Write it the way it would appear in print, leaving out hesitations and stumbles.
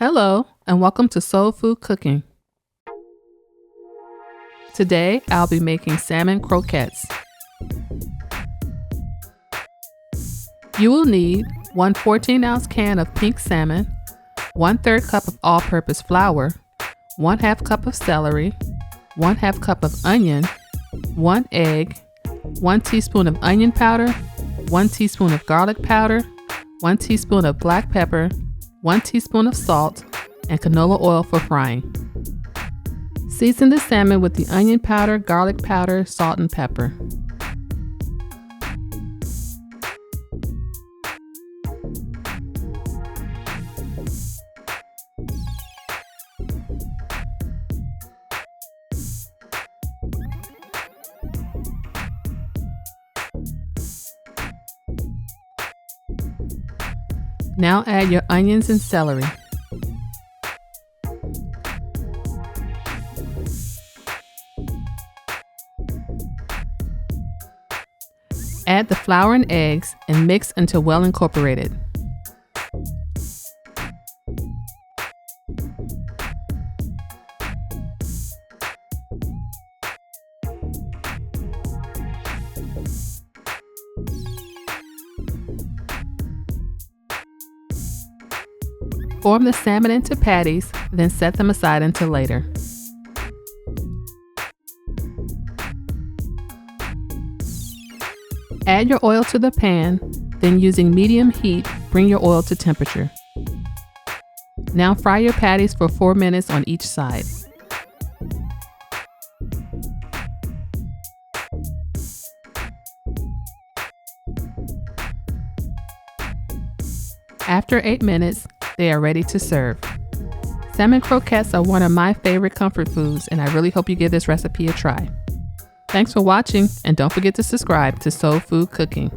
Hello, and welcome to Soul Food Cooking. Today, I'll be making salmon croquettes. You will need one 14-ounce can of pink salmon, 1/3 cup of all-purpose flour, 1/2 cup of celery, 1/2 cup of onion, 1 egg, 1 teaspoon of onion powder, 1 teaspoon of garlic powder, 1 teaspoon of black pepper, 1 teaspoon of salt, and canola oil for frying. Season the salmon with the onion powder, garlic powder, salt, and pepper. Now add your onions and celery. Add the flour and eggs and mix until well incorporated. Form the salmon into patties, then set them aside until later. Add your oil to the pan, then using medium heat, bring your oil to temperature. Now fry your patties for 4 minutes on each side. After 8 minutes, they are ready to serve. Salmon croquettes are one of my favorite comfort foods, and I really hope you give this recipe a try. Thanks for watching, and don't forget to subscribe to Soul Food Cooking.